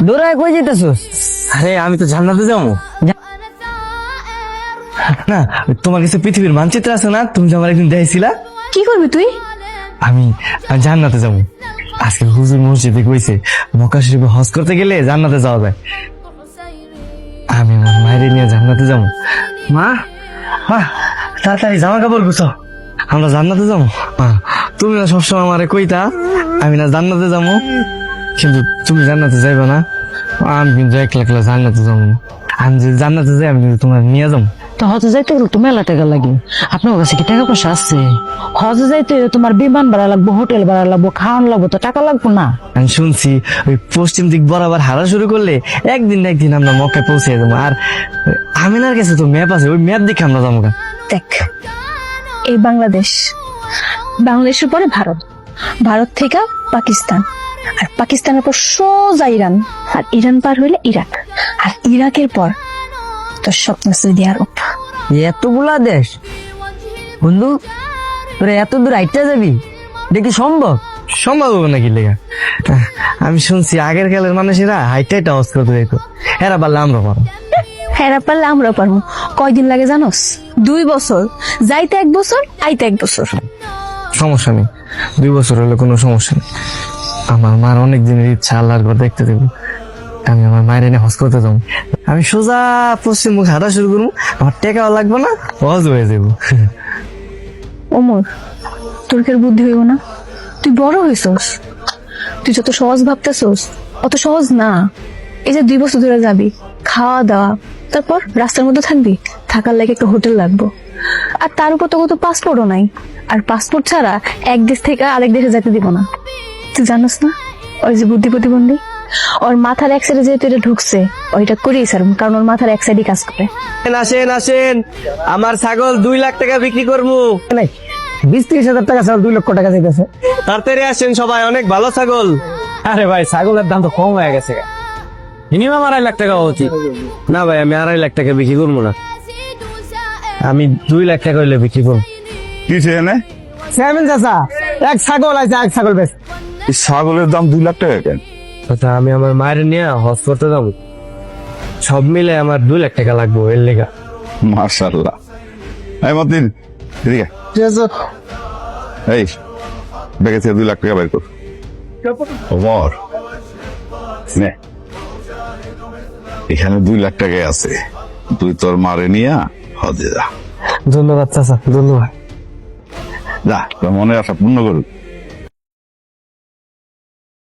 দৌড়ায় কই যেতেছস? আরে আমি তো জান্নাতে যাবো না। তোমার কাছে পৃথিবীর মানচিত্র আছে না? তুমি যে আমার একদিন দেখেছিলা। কি করবি তুই? আমি জান্নাতে যাবো। আজকে হুজুর মসজিদে কইছে মক্কা শরীফে হজ করতে গেলে জান্নাতে যাওয়া যায়। আমি আমার মায়ের নিয়ে জান্নাতে যাবো। মা মা তাড়াতাড়ি জামা কাপড় গুছাও, আমরা জান্নাতে যাবো। মা তুমি না সবসময় আমারে কইতা আমি না জান্নাতে যাবো, কিন্তু তুমি জান্নাতে যাইবা না। আমি কিন্তু একলা একলা জান্নাতে যাবো না। আমি যদি জান্নাতে যাই আমি কিন্তু তোমার নিয়ে যাবো। তো হজে যাইতে গেলে তো মেলা টাকা লাগে। আপনার কাছে কি টাকা পয়সা আছে? হজে যাইতে হলে তোমার বিমান ভাড়া লাগবো, হোটেল ভাড়া লাগবো, খাওয়ান লাগবো, তো টাকা লাগবো না? আমি শুনছি ওই পশ্চিম দিক বরাবর হারা শুরু করলে একদিন না একদিন আমরা মক্কায় পৌঁছে যাবো। আর আমিনার কাছে তো ম্যাপ আছে, ওই ম্যাপ দেখে আমরা যাবো। দেখ, এই বাংলাদেশ, বাংলাদেশের পরে ভারত, ভারত থেকে পাকিস্তান, আর পাকিস্তানের পর সোজা ইরান, আর ইরান পার হইলে ইরাক, আর ইরাকের পর তোর স্বপ্ন সৌদি আরব। এতগুলা দেশ বন্ধু, তোরা এত দূর আইটা যাবি? দেখি সম্ভব? সম্ভব হবে নাকি লেখা? আমি শুনছি আগের কালের মানুষেরা হাইটাই টাওয়াজ করতে যেত, এরা পারলে আমরা পারো। হেরা পারলে আমরা পারবো। কয়দিন লাগে জানোস? 2 বছর, যাইতে 1 বছর, আইতে 1 বছর। সমস্যা নেই, 2 বছর হলে কোনো সমস্যা নেই। আমার মার অনেক দিনের ইচ্ছা, আল্লাহর ঘর দেখতে দেবো। আমি আমার মায়ের এনে হজ করতে যাবো। আমি সোজা পশ্চিম মুখ হাঁটা শুরু করবো, আমার টেকাও লাগবে না, হজ হয়ে যাবো। ওমর, তোর কি আর বুদ্ধি হইব না? তুই বড় হইছস, তুই যত সহজ ভাবতেছস অত সহজ না। এই যে 2 বছর ধরে যাবি, খাওয়া দাওয়া, তারপর রাস্তার মধ্যে থাকবি, থাকার লাগে একটা হোটেল লাগবো, আর তার উপর তো কত পাসপোর্টও নাই, আর পাসপোর্ট ছাড়া এক দেশ থেকে আরেক দেশে যেতে দিব না। তুই জানোস না ওই যে বুদ্ধি প্রতিবন্ধী, ওর মাথার এক সাইডে যেহেতু এটা ঢুকছে, ওইটা করেই স্যার, কারণ ওর মাথার এক সাইডই কাজ করে। আসেন আসেন, আমার ছাগল 2 লাখ টাকা বিক্রি করবো। 20-30 হাজার টাকা ছাড়া 2 লক্ষ টাকা যাইতেছে। তাড়াতাড়ি আসেন সবাই, অনেক ভালো ছাগল। আরে ভাই, ছাগলের দাম তো কম হয়ে গেছে, মিনিমাম 2.5 লাখ টাকা হওয়া উচিত। না ভাই, আমি 2.5 লাখ টাকা বিক্রি করবো না, আমি 2 লাখ টাকা হইলে বিক্রি করবো। কি চেনে? চেয়ারম্যান চাচা, এক ছাগল আছে, এক ছাগল বেশ। এই ছাগলের দাম 2 লাখ টাকা কেন? আচ্ছা, আমি আমার মায়ের নিয়ে হজ করতে যাবো, সব মিলে আমার 2 লাখ টাকা লাগবে এর লেগা। মাশাআল্লাহ। এই মতিন, এদিকে এই ব্যাগে থেকে 2 লাখ টাকা বের কর। ওমর, নে, এখানে 2 লাখ টাকা আছে, তুই তোর মারে নিয়ে হজে যা। ধন্যবাদ চাচা, ধন্যবাদ। যা, তোর মনে আশা পূর্ণ করুক।